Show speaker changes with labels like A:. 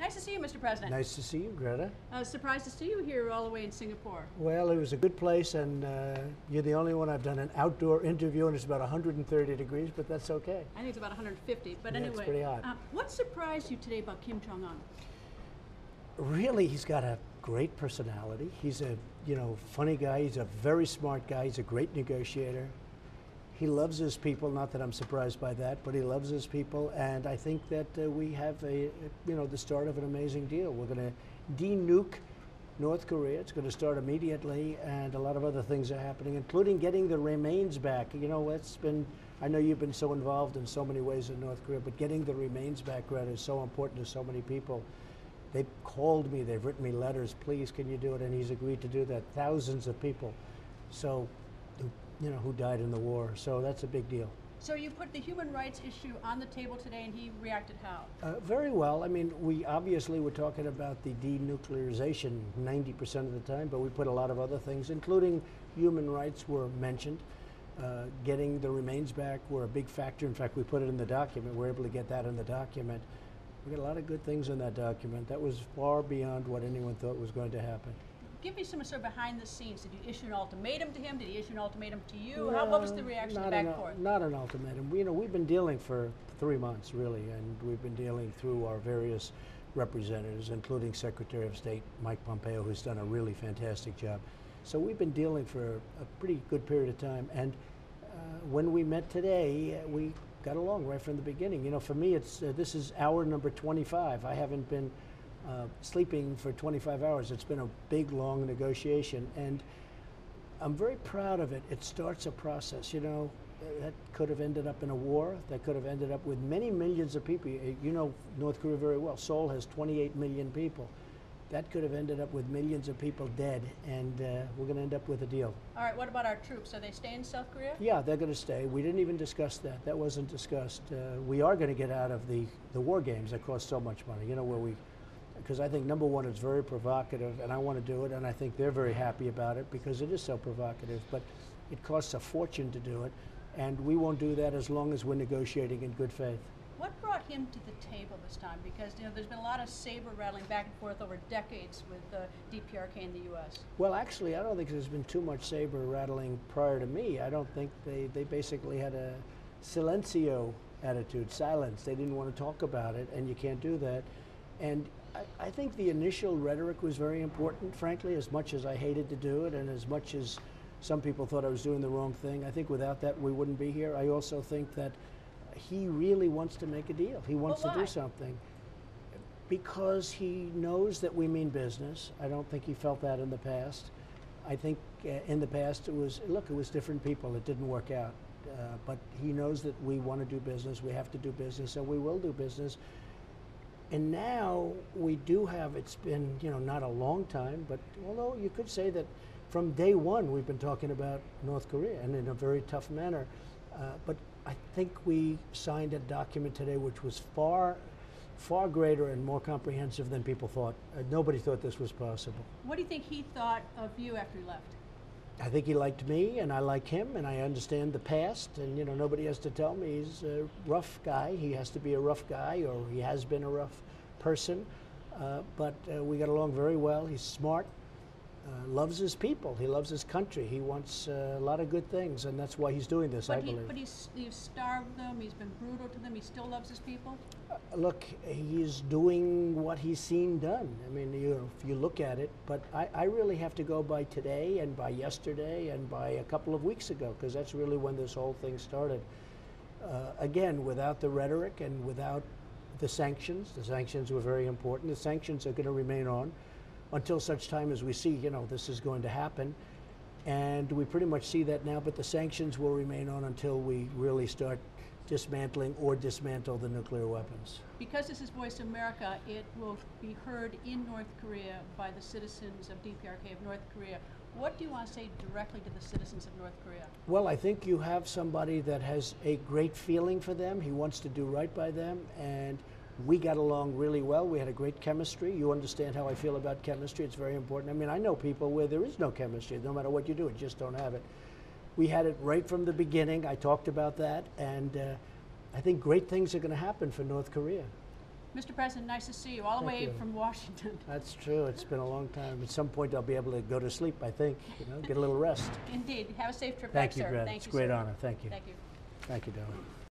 A: Nice to see you, Mr. President.
B: Nice to see you, Greta.
A: Surprised to see you here all the way in Singapore.
B: Well, it was a good place, and you're the only one I've done an outdoor interview, and it's about 130 degrees, but that's okay.
A: I think it's about 150, but
B: yeah,
A: anyway.
B: It's pretty hot.
A: What surprised you today about Kim Jong-Un?
B: Really, he's got a great personality. He's a funny guy. He's a very smart guy. He's a great negotiator. He loves his people. Not that I'm surprised by that, but he loves his people. And I think that we have the start of an amazing deal. We're going to de-nuke North Korea. It's going to start immediately, and a lot of other things are happening, including getting the remains back. You know, I know you've been so involved in so many ways in North Korea, but getting the remains back, Greta, is so important to so many people. They've called me, they've written me letters, please, can you do it? And he's agreed to do that. Thousands of people, so, who died in the war. So that's a big deal.
A: So you put the human rights issue on the table today, and he reacted how?
B: Very well. I mean, we obviously were talking about the denuclearization 90% of the time, but we put a lot of other things, including human rights were mentioned. Getting the remains back were a big factor. In fact, we put it in the document. We're able to get that in the document. We got a lot of good things in that document. That was far beyond what anyone thought was going to happen.
A: Give me some sort of behind the scenes. Did you issue an ultimatum to him? Did he issue an ultimatum to you? What was the reaction back and forth?
B: Not an ultimatum. We've been dealing for 3 months, really, and we've been dealing through our various representatives, including Secretary of State Mike Pompeo, who's done a really fantastic job. So we've been dealing for a pretty good period of time, and when we met today, we got along right from the beginning. You know, for me, this is hour number 25. I haven't been sleeping for 25 hours. It's been a big, long negotiation, and I'm very proud of it. It starts a process, that could have ended up in a war, that could have ended up with many millions of people. You know North Korea very well. Seoul has 28 million people. That could have ended up with millions of people dead, and we're going to end up with a deal.
A: All right, what about our troops? Are they staying in South Korea?
B: Yeah, they're going to stay. We didn't even discuss that. That wasn't discussed. We are going to get out of the war games that cost so much money, because I think, number one, it's very provocative, and I want to do it, and I think they're very happy about it because it is so provocative, but it costs a fortune to do it, and we won't do that as long as we're negotiating in good faith.
A: What brought him to the table this time? Because there's been a lot of saber rattling back and forth over decades with DPRK in the U.S.
B: Well, actually, I don't think there's been too much saber rattling prior to me. I don't think they basically had a silencio attitude, silence. They didn't want to talk about it, and you can't do that. And I think the initial rhetoric was very important, frankly, as much as I hated to do it and as much as some people thought I was doing the wrong thing. I think without that, we wouldn't be here. I also think that he really wants to make a deal. He wants to do something because he knows that we mean business. I don't think he felt that in the past. I think in the past it was different people. It didn't work out. But he knows that we want to do business. We have to do business, and we will do business. And now we do have, it's been, not a long time, but although you could say that from day one we've been talking about North Korea, and in a very tough manner. But I think we signed a document today which was far greater and more comprehensive than people thought. Nobody thought this was possible.
A: What do you think he thought of you after he left?
B: I think he liked me, and I like him, and I understand the past, and nobody has to tell me he's a rough guy. He has to be a rough guy, or he has been a rough person, but we got along very well. He's smart, loves his people, he loves his country, he wants a lot of good things, and that's why he's doing this, I believe.
A: But he's starved them, he's been brutal to them, he still loves his people?
B: Look, he's doing what he's seen done. I mean, if you look at it, but I really have to go by today and by yesterday and by a couple of weeks ago, because that's really when this whole thing started. Again, without the rhetoric and without the sanctions were very important. The sanctions are going to remain on until such time as we see, this is going to happen. And we pretty much see that now, but the sanctions will remain on until we really start dismantling or dismantle the nuclear weapons.
A: Because this is Voice America, it will be heard in North Korea by the citizens of DPRK of North Korea. What do you want to say directly to the citizens of North Korea? Well,
B: I think you have somebody that has a great feeling for them. He wants to do right by them, and we got along really well. We had a great chemistry. You understand how I feel about chemistry. It's very important. I mean, I know people where there is no chemistry. No matter what you do, you just don't have it. We had it right from the beginning. I talked about that, and I think great things are going to happen for North Korea.
A: Mr. President, nice to see you, all the
B: Thank
A: way
B: you.
A: from Washington.
B: That's true. It's been a long time. At some point, I'll be able to go to sleep, I think, get a little rest.
A: Indeed. Have a safe trip back,
B: Thank you,
A: sir.
B: Brad.
A: Thank
B: It's
A: you,
B: a great
A: sir.
B: honor. Thank you.
A: Thank you.
B: Thank you, darling.